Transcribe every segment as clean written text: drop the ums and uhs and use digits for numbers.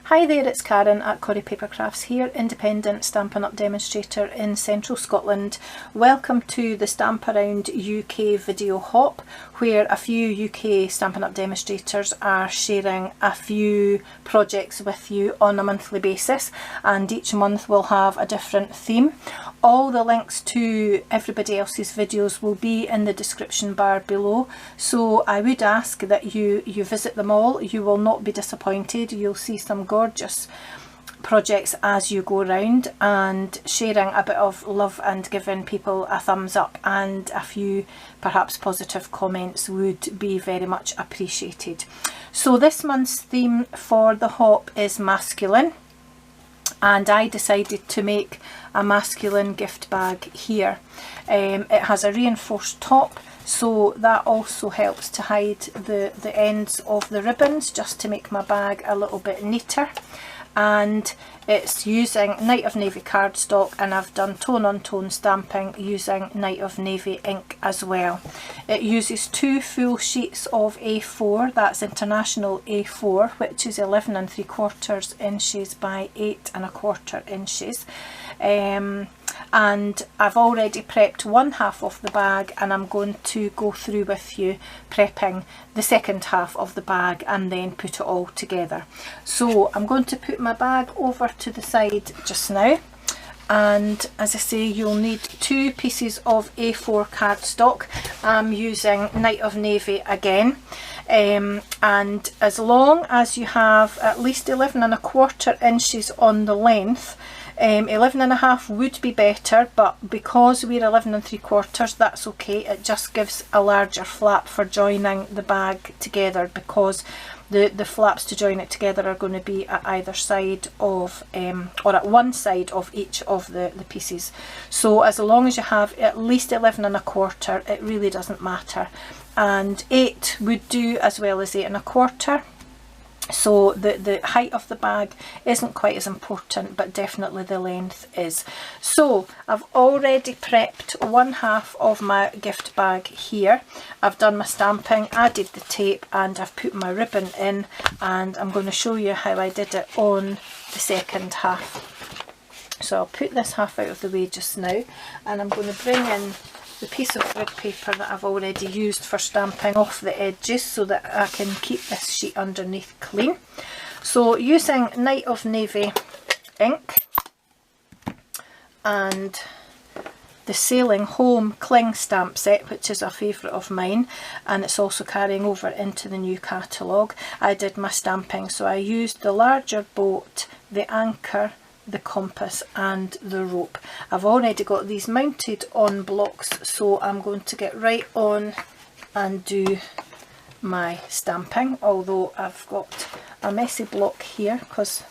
Hi there, it's Karen at Corrie Papercrafts here, independent Stampin' Up demonstrator in central Scotland. Welcome to the Stamp Around UK video hop, where a few UK Stampin' Up demonstrators are sharing a few projects with you on a monthly basis, and each month will have a different theme. All the links to everybody else's videos will be in the description bar below, so I would ask that you visit them all. You will not be disappointed. You'll see some gorgeous projects as you go around, and sharing a bit of love and giving people a thumbs up and a few perhaps positive comments would be very much appreciated. So this month's theme for the hop is masculine, and I decided to make a masculine gift bag here. It has a reinforced top, so that also helps to hide the ends of the ribbons, just to make my bag a little bit neater. And it's using Night of Navy cardstock, and I've done tone on tone stamping using Night of Navy ink as well. It uses 2 full sheets of A4, that's international A4, which is 11 3/4 inches by 8 1/4 inches. And I've already prepped one half of the bag, and I'm going to go through with you prepping the second half of the bag and then put it all together. So I'm going to put my bag over to the side just now, and as I say, you'll need 2 pieces of A4 cardstock. I'm using Night of Navy again, and as long as you have at least 11 1/4 inches on the length, 11 1/2 would be better, but because we're 11 3/4, that's okay. It just gives a larger flap for joining the bag together, because the flaps to join it together are going to be at either side of, or at one side of each of the pieces. So as long as you have at least 11 1/4, it really doesn't matter. And 8 would do as well as 8 1/4. So the height of the bag isn't quite as important, but definitely the length is. So I've already prepped one half of my gift bag here. I've done my stamping, added the tape, and I've put my ribbon in, and I'm going to show you how I did it on the second half. So I'll put this half out of the way just now, and I'm going to bring in the piece of grid paper that I've already used for stamping off the edges, so that I can keep this sheet underneath clean. So using Night of Navy ink and the Sailing Home Cling stamp set, which is a favourite of mine, and it's also carrying over into the new catalogue, I did my stamping. So I used the larger boat, the anchor, the compass and the rope. I've already got these mounted on blocks, so I'm going to get right on and do my stamping, although I've got a messy block here because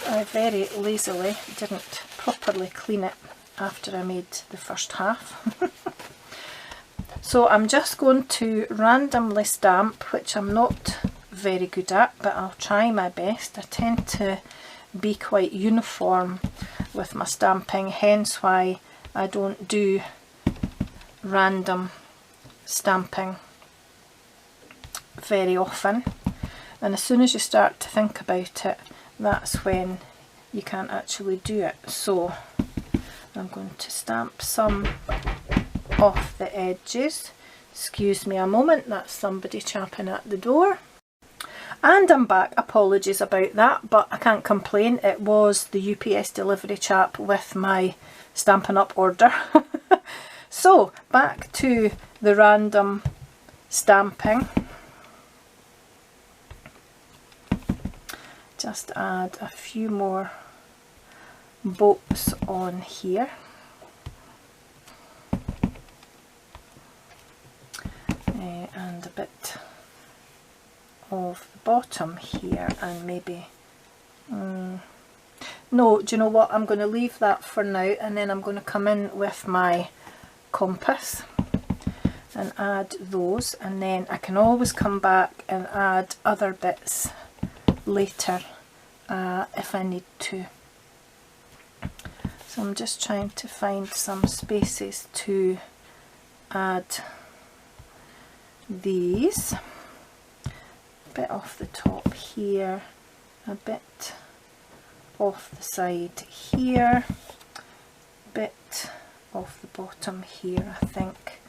I very lazily didn't properly clean it after I made the first half. So I'm just going to randomly stamp, which I'm not very good at, but I'll try my best. I tend to be quite uniform with my stamping, hence why I don't do random stamping very often. And as soon as you start to think about it, that's when you can't actually do it. So I'm going to stamp some off the edges. Excuse me a moment, that's somebody chapping at the door. And I'm back, apologies about that, but I can't complain. It was the UPS delivery chap with my Stampin' Up order. So back to the random stamping. Just add a few more boats on here. And a bit of the bottom here, and maybe no, do you know what, I'm going to leave that for now, and then I'm going to come in with my compass and add those, and then I can always come back and add other bits later if I need to. So I'm just trying to find some spaces to add these. Bit off the top here a bit off the side here, bit off the bottom here, I think.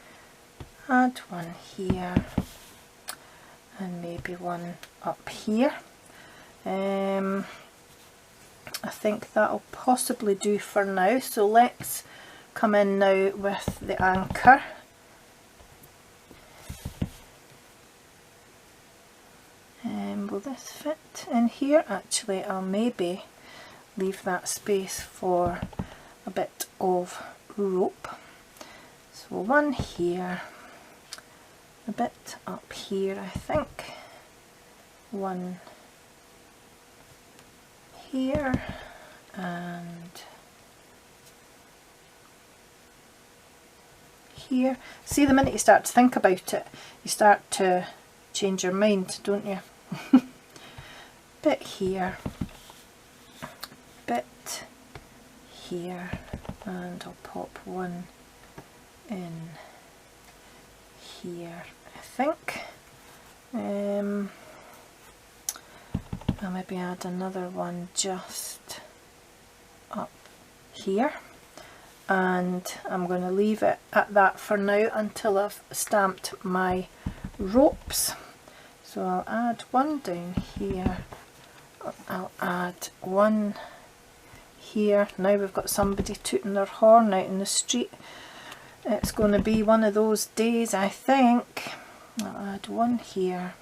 Add one here and maybe one up here. I think that'll possibly do for now, so let's come in now with the anchor. Will this fit in here? Actually, I'll maybe leave that space for a bit of rope. So one here, a bit up here I think, one here, and here. See, the minute you start to think about it, you start to change your mind, don't you? Bit here, bit here, and I'll pop one in here, I think. I'll maybe add another one just up here, and I'm going to leave it at that for now until I've stamped my ropes. So I'll add one down here, I'll add one here. Now we've got somebody tooting their horn out in the street. It's going to be one of those days, I think. I'll add one here,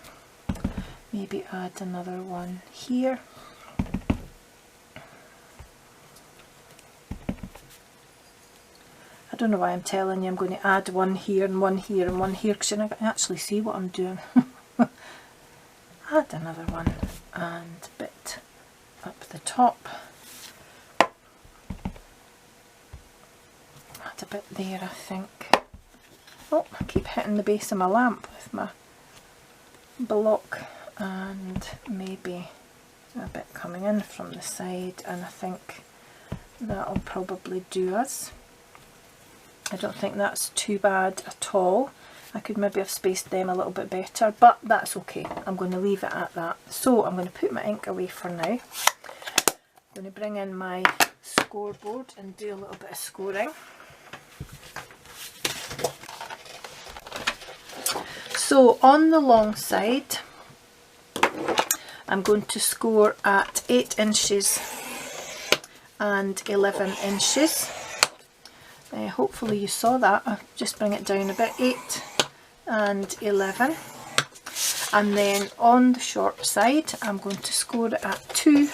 maybe add another one here. I don't know why I'm telling you I'm going to add one here and one here and one here, because you're not going to actually see what I'm doing. Add another one and a bit up the top. Add a bit there, I think. Oh, I keep hitting the base of my lamp with my block, and maybe a bit coming in from the side, and I think that'll probably do us. I don't think that's too bad at all. I could maybe have spaced them a little bit better, but that's okay. I'm going to leave it at that. So I'm going to put my ink away for now. I'm going to bring in my scoreboard and do a little bit of scoring. So on the long side, I'm going to score at 8 inches and 11 inches. Hopefully you saw that. I'll just bring it down a bit. 8 and 11. And then on the short side, I'm going to score it at 2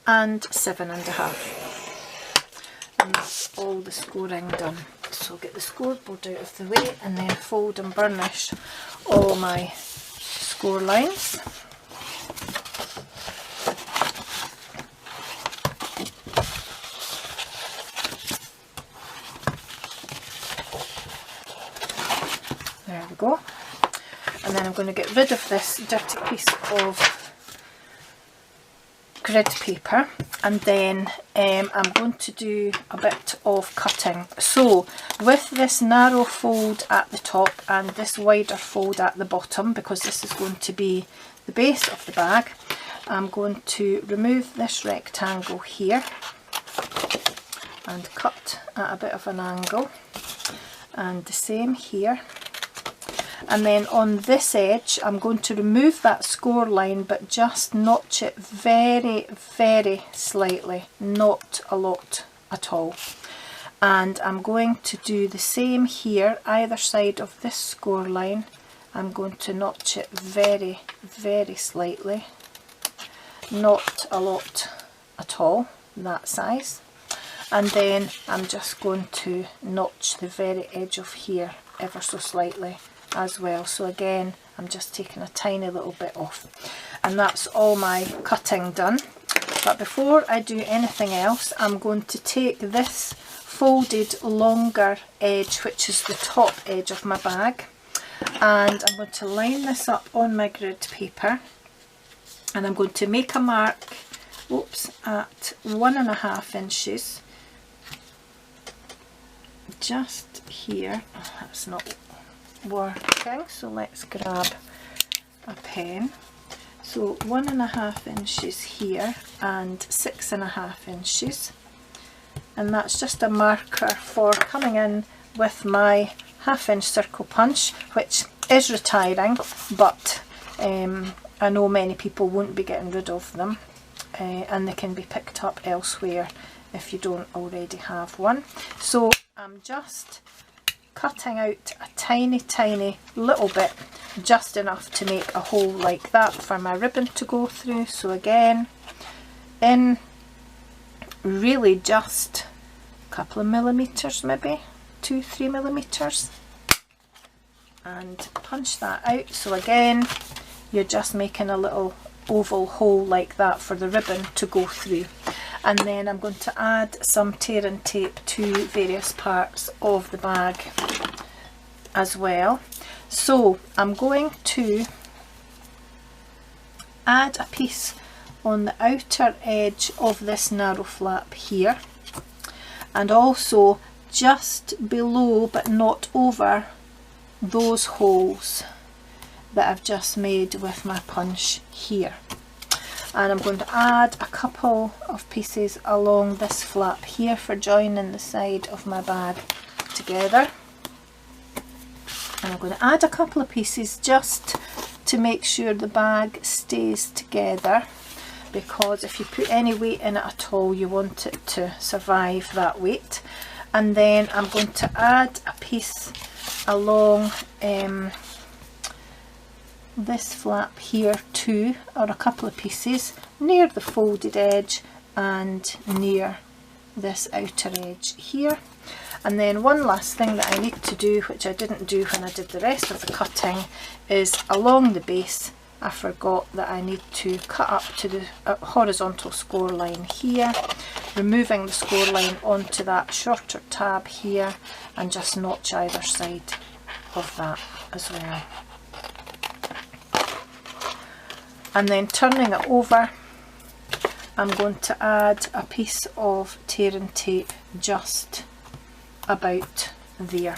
and 7.5. And that's all the scoring done. So I'll get the scoreboard out of the way and then fold and burnish all my score lines. There we go. And then I'm going to get rid of this dirty piece of grid paper, and then I'm going to do a bit of cutting. So with this narrow fold at the top and this wider fold at the bottom, because this is going to be the base of the bag, I'm going to remove this rectangle here and cut at a bit of an angle, and the same here. And then on this edge I'm going to remove that score line, but just notch it very, very slightly, not a lot at all. And I'm going to do the same here, either side of this score line. I'm going to notch it very, very slightly, not a lot at all, that size. And then I'm just going to notch the very edge of here ever so slightly as well. So again, I'm just taking a tiny little bit off, and that's all my cutting done. But before I do anything else, I'm going to take this folded longer edge, which is the top edge of my bag, and I'm going to line this up on my grid paper, and I'm going to make a mark, oops, at 1.5 inches just here. Oh, that's not working, so let's grab a pen. So 1.5 inches here and 6.5 inches, and that's just a marker for coming in with my 1/2 inch circle punch, which is retiring, but I know many people won't be getting rid of them, and they can be picked up elsewhere if you don't already have one. So I'm just cutting out a tiny little bit, just enough to make a hole like that for my ribbon to go through. So again, in really just a couple of millimeters, maybe 2-3 millimeters, and punch that out. So again, you're just making a little oval hole like that for the ribbon to go through. And then I'm going to add some tearing tape to various parts of the bag as well. So I'm going to add a piece on the outer edge of this narrow flap here, and also just below but not over those holes that I've just made with my punch here. And I'm going to add a couple of pieces along this flap here for joining the side of my bag together. And I'm going to add a couple of pieces just to make sure the bag stays together, because if you put any weight in it at all, you want it to survive that weight. And then I'm going to add a piece along this flap here too, or a couple of pieces near the folded edge and near this outer edge here. And then one last thing that I need to do, which I didn't do when I did the rest of the cutting, is along the base I forgot that I need to cut up to the horizontal score line here, removing the score line onto that shorter tab here, and just notch either side of that as well. And then turning it over, I'm going to add a piece of tearing tape just about there.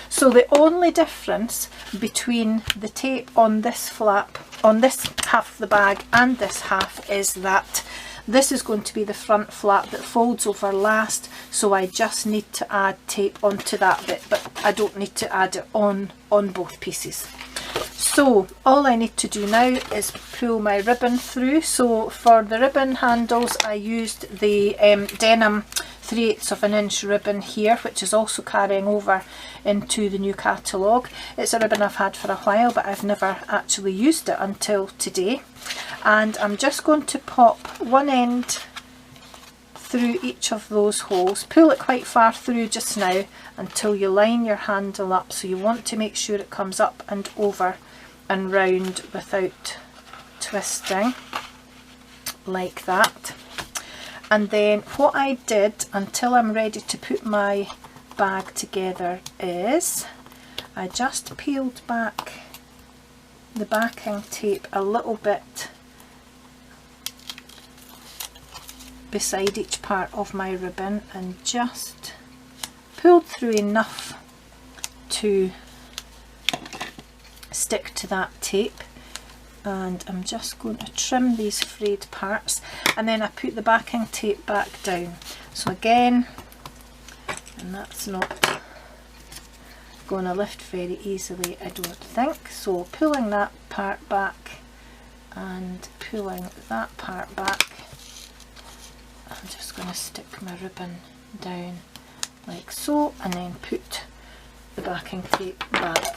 So the only difference between the tape on this flap, on this half of the bag and this half, is that this is going to be the front flap that folds over last, so I just need to add tape onto that bit, but I don't need to add it on both pieces. So all I need to do now is pull my ribbon through. So for the ribbon handles I used the denim 3/8 of an inch ribbon here, which is also carrying over into the new catalogue. It's a ribbon I've had for a while, but I've never actually used it until today. And I'm just going to pop one end through each of those holes. Pull it quite far through just now until you line your handle up, so you want to make sure it comes up and over and round without twisting, like that. And then what I did until I'm ready to put my bag together is I just peeled back the backing tape a little bit beside each part of my ribbon and just pulled through enough to stick to that tape. And I'm just going to trim these frayed parts, and then I put the backing tape back down. So again, and that's not going to lift very easily, I don't think. So pulling that part back and pulling that part back, I'm just going to stick my ribbon down like so, and then put the backing tape back.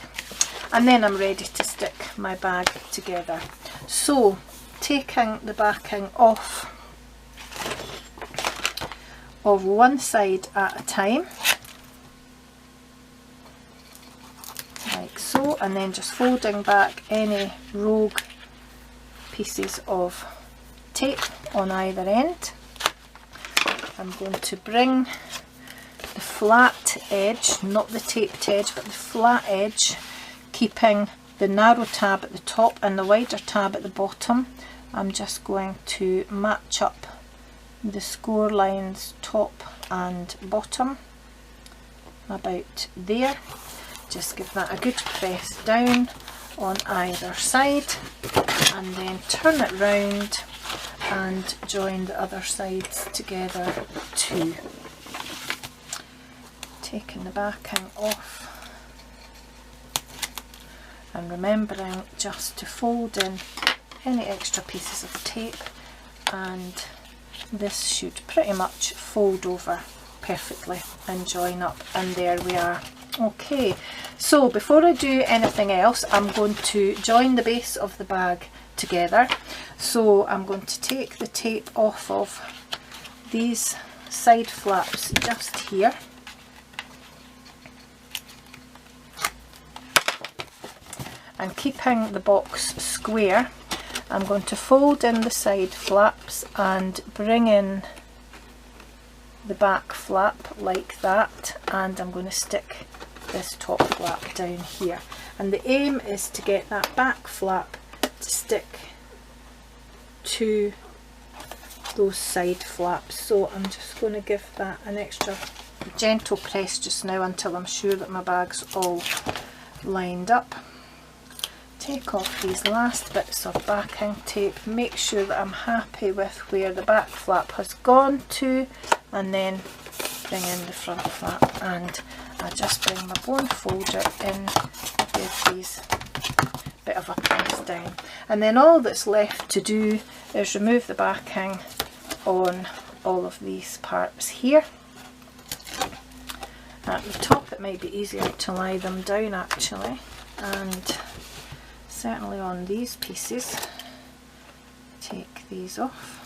And then I'm ready to stick my bag together. So taking the backing off of one side at a time, like so, and then just folding back any rogue pieces of tape on either end. I'm going to bring the flat edge, not the taped edge, but the flat edge, keeping the narrow tab at the top and the wider tab at the bottom. I'm just going to match up the score lines top and bottom about there. Just give that a good press down on either side, and then turn it round and join the other sides together too. Taking the backing off and remembering just to fold in any extra pieces of tape, and this should pretty much fold over perfectly and join up, and there we are. Okay, so before I do anything else, I'm going to join the base of the bag together. So I'm going to take the tape off of these side flaps just here, and keeping the box square, I'm going to fold in the side flaps and bring in the back flap like that, and I'm going to stick this top flap down here, and the aim is to get that back flap to stick to those side flaps. So I'm just going to give that an extra gentle press just now until I'm sure that my bag's all lined up. Take off these last bits of backing tape, make sure that I'm happy with where the back flap has gone to, and then bring in the front flap, and I just bring my bone folder in, give these a bit of a press down, and then all that's left to do is remove the backing on all of these parts here. At the top it might be easier to lie them down actually, and certainly on these pieces, take these off.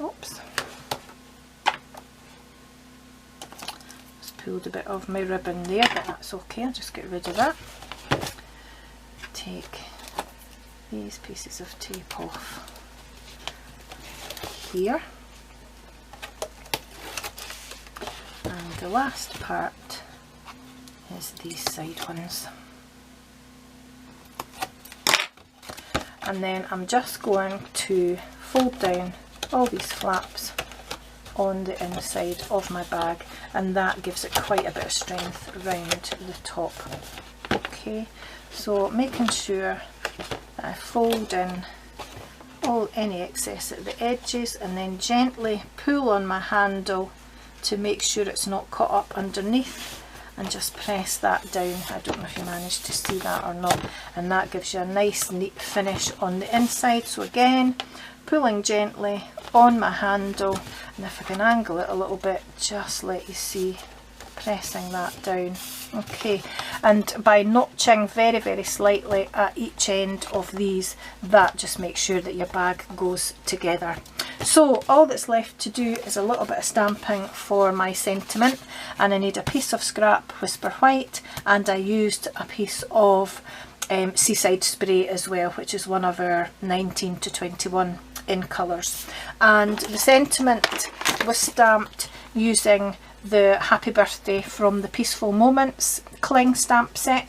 Oops. Just pulled a bit of my ribbon there, but that's okay, I'll just get rid of that. Take these pieces of tape off here. And the last part is these side ones. And then I'm just going to fold down all these flaps on the inside of my bag, and that gives it quite a bit of strength around the top. Okay, so making sure that I fold in any excess at the edges, and then gently pull on my handle to make sure it's not caught up underneath, and just press that down. I don't know if you managed to see that or not, and that gives you a nice neat finish on the inside. So again, pulling gently on my handle, and if I can angle it a little bit, just let you see, pressing that down. Okay, and by notching very, very slightly at each end of these, that just makes sure that your bag goes together. So all that's left to do is a little bit of stamping for my sentiment, and I need a piece of scrap Whisper White, and I used a piece of Seaside Spray as well, which is one of our 19 to 21 in colours. And the sentiment was stamped using the Happy Birthday from the Peaceful Moments cling stamp set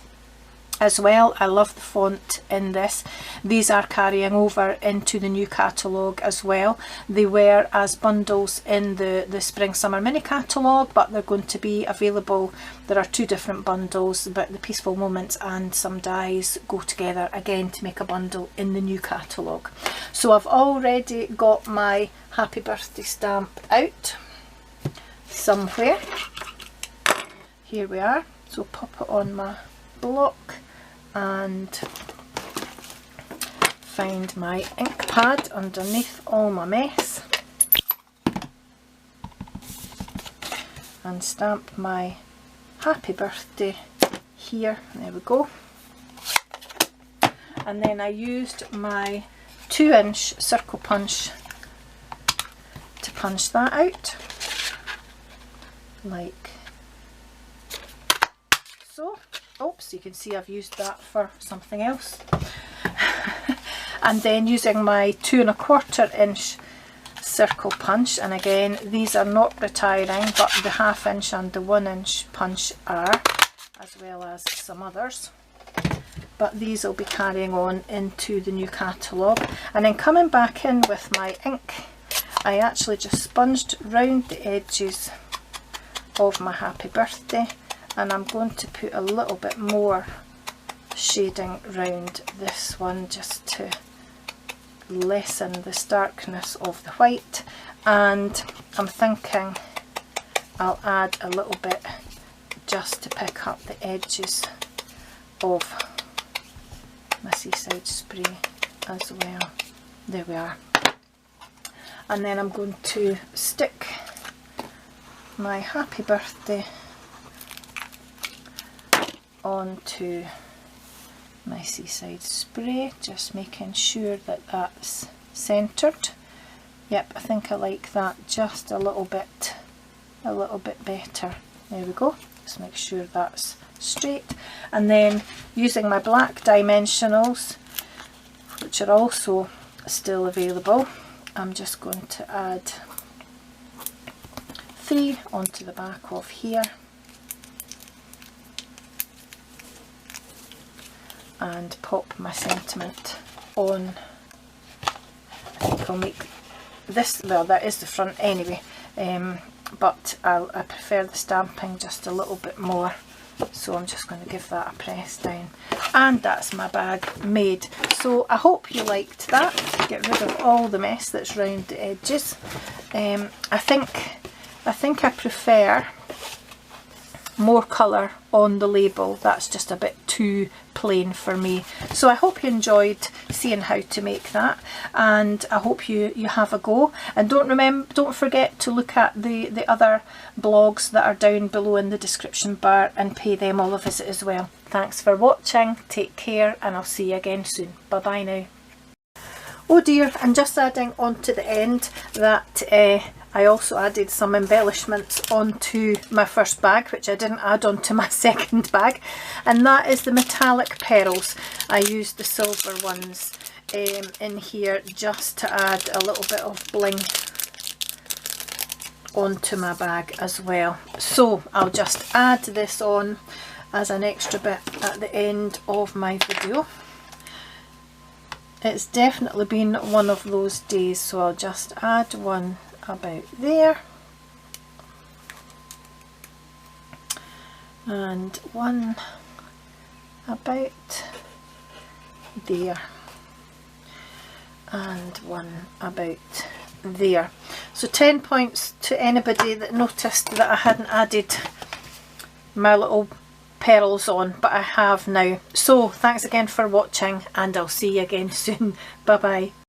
as well. I love the font in this. These are carrying over into the new catalogue as well. They were as bundles in the Spring Summer mini catalogue, but they're going to be available. There are two different bundles, but the Peaceful Moments and some dies go together again to make a bundle in the new catalogue. So I've already got my Happy Birthday stamp out somewhere. Here we are. So pop it on my block and find my ink pad underneath all my mess and stamp my Happy Birthday here. There we go. And then I used my 2-inch circle punch to punch that out like so. Oops, you can see I've used that for something else. And then using my 2 1/4 inch circle punch, and again these are not retiring, but the 1/2 inch and the 1 inch punch are, as well as some others, but these will be carrying on into the new catalogue. And then coming back in with my ink, I actually just sponged round the edges of my Happy Birthday, and I'm going to put a little bit more shading round this one just to lessen the starkness of the white, and I'm thinking I'll add a little bit just to pick up the edges of my Seaside spray as well. There we are. And then I'm going to stick my happy birthday onto my Seaside spray, just making sure that that's centered. Yep, I think I like that just a little bit better. There we go. Just make sure that's straight. And then using my black dimensionals, which are also still available, I'm just going to add 3 onto the back of here, and pop my sentiment on. I think I'll make this, well, that is the front anyway, but I prefer the stamping just a little bit more, so I'm just going to give that a press down, and that's my bag made. So I hope you liked that. Get rid of all the mess that's round the edges. I think I prefer more colour on the label. That's just a bit too plain for me. So I hope you enjoyed seeing how to make that, and I hope you have a go. And don't forget to look at the other blogs that are down below in the description bar and pay them all a visit as well. Thanks for watching, take care, and I'll see you again soon. Bye bye now. Oh dear, I'm just adding on to the end that I also added some embellishments onto my first bag, which I didn't add onto my second bag, and that is the metallic pearls. I used the silver ones in here just to add a little bit of bling onto my bag as well. So I'll just add this on as an extra bit at the end of my video. It's definitely been one of those days, so I'll just add one about there, and one about there, and one about there. So 10 points to anybody that noticed that I hadn't added my little pearls on, but I have now. So thanks again for watching, and I'll see you again soon. Bye bye.